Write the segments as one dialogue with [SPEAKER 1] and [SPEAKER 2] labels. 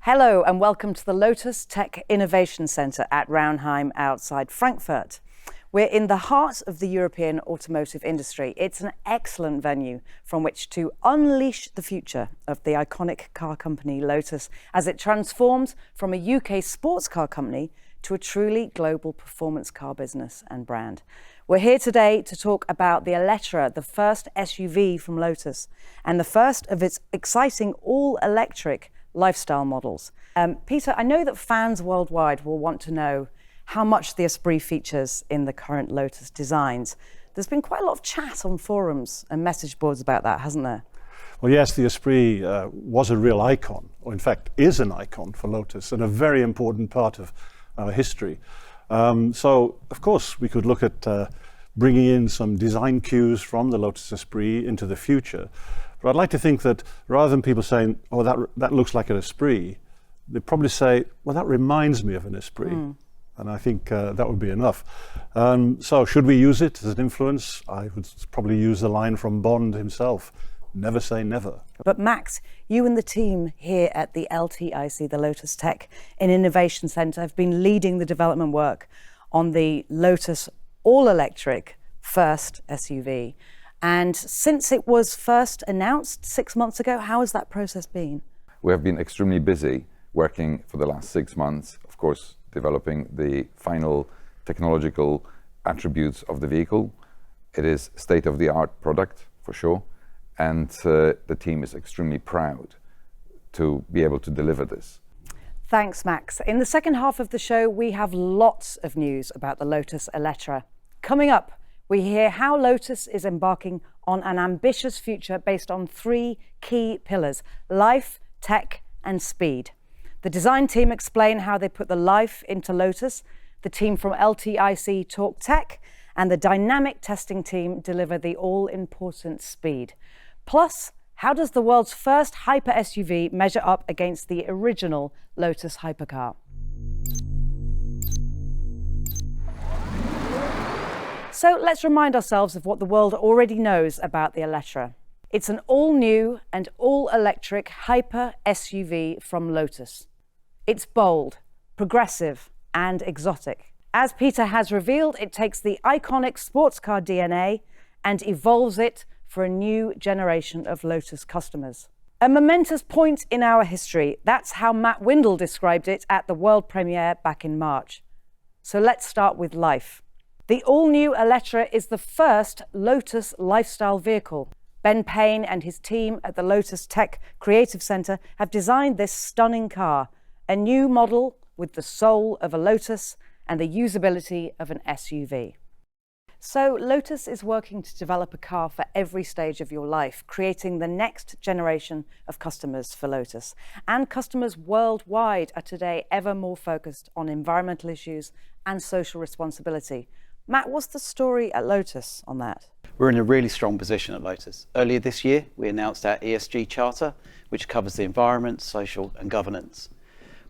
[SPEAKER 1] Hello and welcome to the Lotus Tech Innovation Centre at Raunheim outside Frankfurt. We're in the heart of the European automotive industry. It's an excellent venue from which to unleash the future of the iconic car company Lotus as it transforms from a UK sports car company to a truly global performance car business and brand. We're here today to talk about the Electra, the first SUV from Lotus, and the first of its exciting all-electric lifestyle models. Peter, I know that fans worldwide will want to know how much the Esprit features in the current Lotus designs. There's been quite a lot of chat on forums and message boards about that, hasn't there?
[SPEAKER 2] Well, yes, the Esprit was a real icon, or in fact is an icon for Lotus and a very important part of our history. So, of course, we could look at bringing in some design cues from the Lotus Esprit into the future. But I'd like to think that rather than people saying, oh, that looks like an Esprit, they'd probably say, well, that reminds me of an Esprit. And I think that would be enough. So should we use it as an influence? I would probably use the line from Bond himself, never say never.
[SPEAKER 1] But Max, you and the team here at the LTIC, the Lotus Tech Innovation Centre, have been leading the development work on the Lotus all-electric first SUV. And since it was first announced 6 months ago, how has that process been?
[SPEAKER 3] We have been extremely busy working for the last 6 months, of course, developing the final technological attributes of the vehicle. It is state-of-the-art product, for sure, and the team is extremely proud to be able to deliver this.
[SPEAKER 1] Thanks, Max. In the second half of the show, we have lots of news about the Lotus Eletre. Coming up, we hear how Lotus is embarking on an ambitious future based on 3 key pillars: life, tech, and speed. The design team explain how they put the life into Lotus, the team from LTIC talk tech, and the dynamic testing team deliver the all-important speed. Plus, how does the world's first hyper SUV measure up against the original Lotus hypercar? So let's remind ourselves of what the world already knows about the Electra. It's an all-new and all-electric hyper SUV from Lotus. It's bold, progressive, and exotic. As Peter has revealed, it takes the iconic sports car DNA and evolves it for a new generation of Lotus customers. A momentous point in our history. That's how Matt Windle described it at the world premiere back in March. So let's start with life. The all-new Electra is the first Lotus lifestyle vehicle. Ben Payne and his team at the Lotus Tech Creative Centre have designed this stunning car, a new model with the soul of a Lotus and the usability of an SUV. So Lotus is working to develop a car for every stage of your life, creating the next generation of customers for Lotus. And customers worldwide are today ever more focused on environmental issues and social responsibility. Matt, what's the story at Lotus on that?
[SPEAKER 4] We're in a really strong position at Lotus. Earlier this year, we announced our ESG Charter, which covers the environment, social and governance.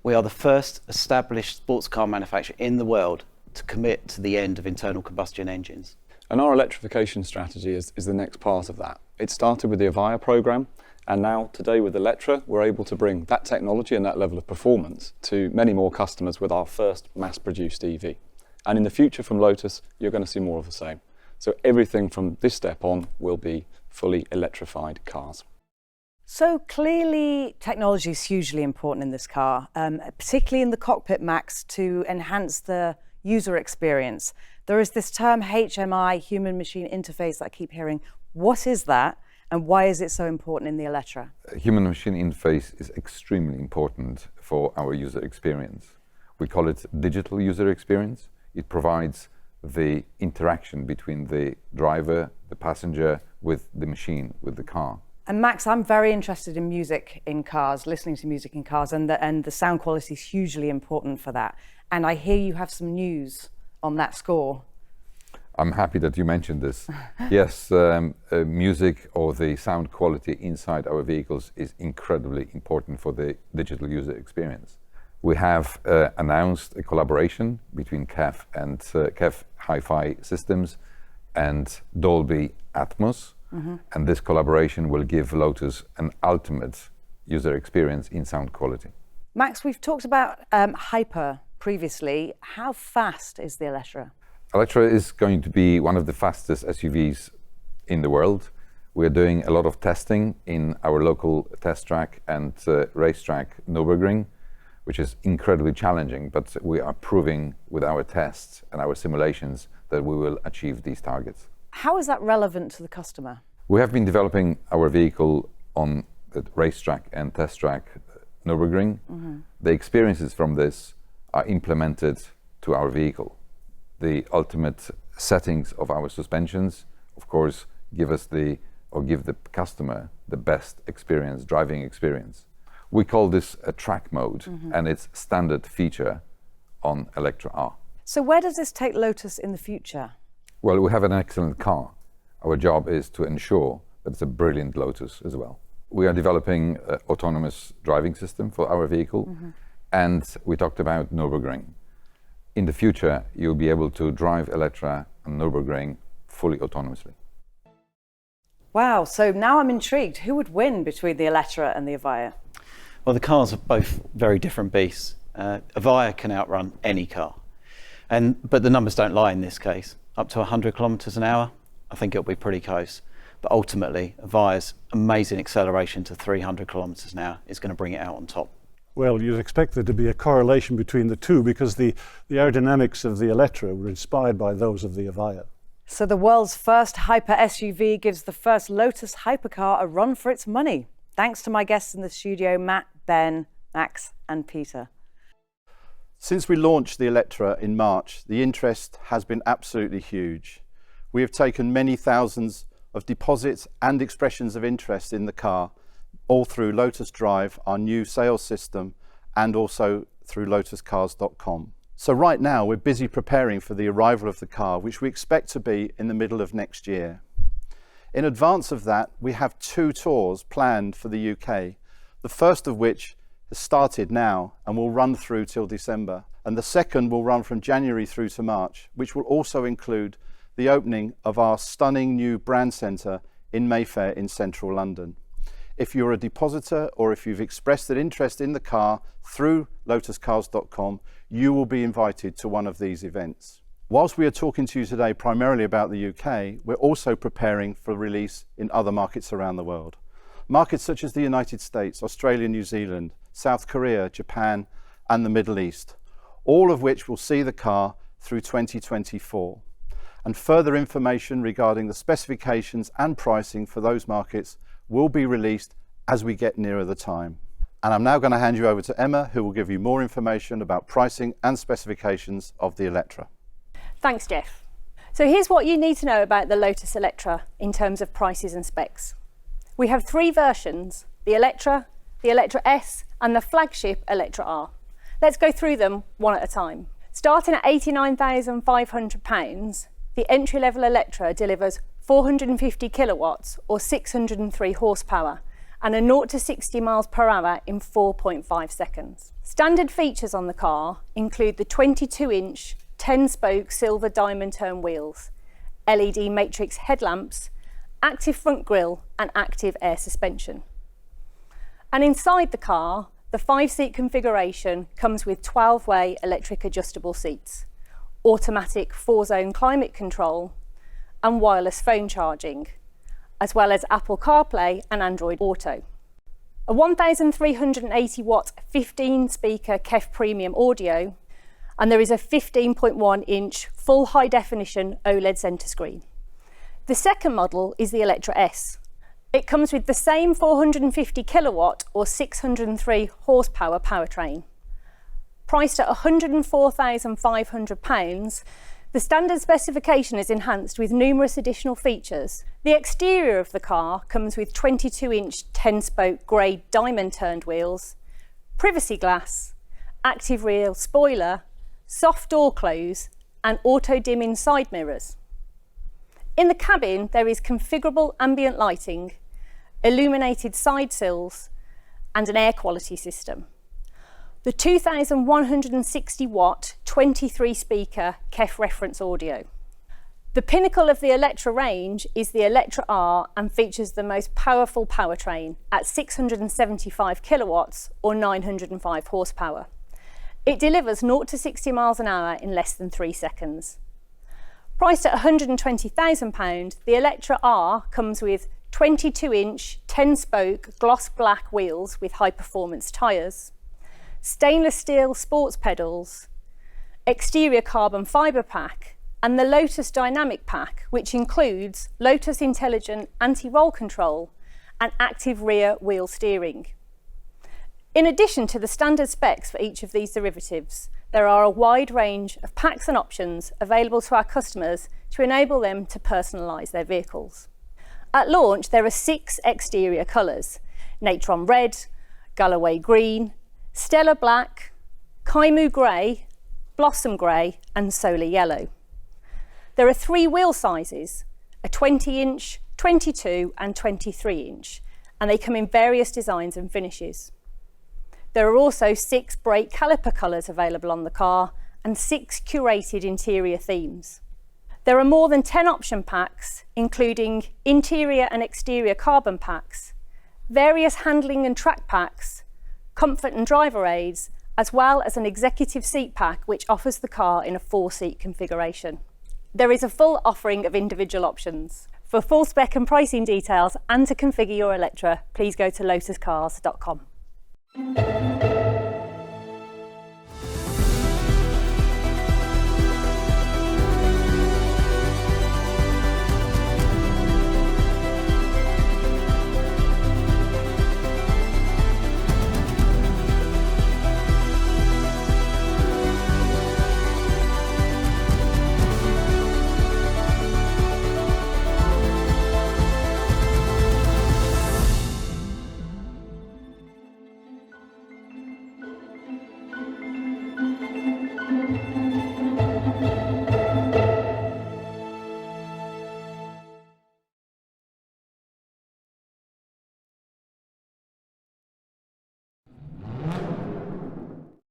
[SPEAKER 4] We are the first established sports car manufacturer in the world to commit to the end of internal combustion engines.
[SPEAKER 5] And our electrification strategy is the next part of that. It started with the Avaya program, and now today with Electra, we're able to bring that technology and that level of performance to many more customers with our first mass-produced EV. And in the future from Lotus, you're going to see more of the same. So everything from this step on will be fully electrified cars.
[SPEAKER 1] So clearly technology is hugely important in this car, particularly in the cockpit, Max, to enhance the user experience. There is this term HMI, human machine interface, that I keep hearing. What is that and why is it so important in the Electra?
[SPEAKER 3] Human machine interface is extremely important for our user experience. We call it digital user experience. It provides the interaction between the driver, the passenger, with the machine, with the car.
[SPEAKER 1] And Max, I'm very interested in music in cars, listening to music in cars, and the sound quality is hugely important for that. And I hear you have some news on that score.
[SPEAKER 3] I'm happy that you mentioned this. Yes, music or the sound quality inside our vehicles is incredibly important for the digital user experience. We have announced a collaboration between KEF and KEF Hi-Fi Systems and Dolby Atmos. And this collaboration will give Lotus an ultimate user experience in sound quality.
[SPEAKER 1] Max, we've talked about hyper previously. How fast is the Electra?
[SPEAKER 3] Electra is going to be one of the fastest SUVs in the world. We're doing a lot of testing in our local test track and racetrack Nürburgring, which is incredibly challenging, but we are proving with our tests and our simulations that we will achieve these targets.
[SPEAKER 1] How is that relevant to the customer?
[SPEAKER 3] We have been developing our vehicle on the racetrack and test track Nürburgring. The experiences from this are implemented to our vehicle. The ultimate settings of our suspensions, of course, give the customer the best experience, driving experience. We call this a track mode, and it's standard feature on Electra R.
[SPEAKER 1] So where does this take Lotus in the future?
[SPEAKER 3] Well, we have an excellent car. Our job is to ensure that it's a brilliant Lotus as well. We are developing an autonomous driving system for our vehicle, and we talked about Nürburgring. In the future, you'll be able to drive Electra on Nürburgring fully autonomously.
[SPEAKER 1] Wow, so now I'm intrigued. Who would win between the Electra and the Avaya?
[SPEAKER 4] Well, the cars are both very different beasts. Avaya can outrun any car, but the numbers don't lie in this case. Up to 100 kilometers an hour, I think it'll be pretty close. But ultimately, Avaya's amazing acceleration to 300 kilometers an hour is going to bring it out on top.
[SPEAKER 2] Well, you'd expect there to be a correlation between the two because the aerodynamics of the Electra were inspired by those of the Avaya.
[SPEAKER 1] So the world's first hyper SUV gives the first Lotus hypercar a run for its money. Thanks to my guests in the studio, Matt, Ben, Max and Peter.
[SPEAKER 6] Since we launched the Electra in March, the interest has been absolutely huge. We have taken many thousands of deposits and expressions of interest in the car, all through Lotus Drive, our new sales system, and also through lotuscars.com. So right now we're busy preparing for the arrival of the car, which we expect to be in the middle of next year. In advance of that, we have 2 tours planned for the UK, the first of which has started now and will run through till December, and the second will run from January through to March, which will also include the opening of our stunning new brand centre in Mayfair in central London. If you're a depositor or if you've expressed an interest in the car through lotuscars.com, you will be invited to one of these events. Whilst we are talking to you today primarily about the UK, we're also preparing for release in other markets around the world. Markets such as the United States, Australia, New Zealand, South Korea, Japan, and the Middle East, all of which will see the car through 2024. And further information regarding the specifications and pricing for those markets will be released as we get nearer the time. And I'm now going to hand you over to Emma, who will give you more information about pricing and specifications of the Electra.
[SPEAKER 7] Thanks, Jeff. So here's what you need to know about the Lotus Electra in terms of prices and specs. We have 3 versions, the Electra S, and the flagship Electra R. Let's go through them one at a time. Starting at £89,500, the entry-level Electra delivers 450 kilowatts or 603 horsepower and a 0 to 60 miles per hour in 4.5 seconds. Standard features on the car include the 22-inch 10-spoke silver diamond turn wheels, LED matrix headlamps, active front grille and active air suspension. And inside the car, the 5-seat configuration comes with 12-way electric adjustable seats, automatic 4-zone climate control and wireless phone charging, as well as Apple CarPlay and Android Auto. A 1,380 watt 15-speaker KEF Premium audio, and there is a 15.1-inch full high-definition OLED centre screen. The second model is the Electra S. It comes with the same 450 kilowatt or 603 horsepower powertrain. Priced at £104,500, the standard specification is enhanced with numerous additional features. The exterior of the car comes with 22-inch 10-spoke grey diamond-turned wheels, privacy glass, active rear spoiler, soft door close and auto-dimming side mirrors. In the cabin there is configurable ambient lighting, illuminated side sills and an air quality system. The 2,160 watt 23 speaker KEF reference audio. The pinnacle of the Electra range is the Electra R and features the most powerful powertrain at 675 kilowatts or 905 horsepower. It delivers 0 to 60 miles an hour in less than 3 seconds. Priced at £120,000, the Electra R comes with 22-inch 10-spoke gloss black wheels with high-performance tyres, stainless steel sports pedals, exterior carbon fibre pack, and the Lotus Dynamic Pack, which includes Lotus Intelligent Anti-Roll Control and active rear wheel steering. In addition to the standard specs for each of these derivatives, there are a wide range of packs and options available to our customers to enable them to personalise their vehicles. At launch, there are 6 exterior colours: Natron Red, Galloway Green, Stellar Black, Kaimu Grey, Blossom Grey and Solar Yellow. There are 3 wheel sizes, a 20-inch, 22 and 23-inch, and they come in various designs and finishes. There are also 6 brake caliper colours available on the car and 6 curated interior themes. There are more than 10 option packs, including interior and exterior carbon packs, various handling and track packs, comfort and driver aids, as well as an executive seat pack which offers the car in a 4-seat configuration. There is a full offering of individual options. For full spec and pricing details and to configure your Electra, please go to lotuscars.com.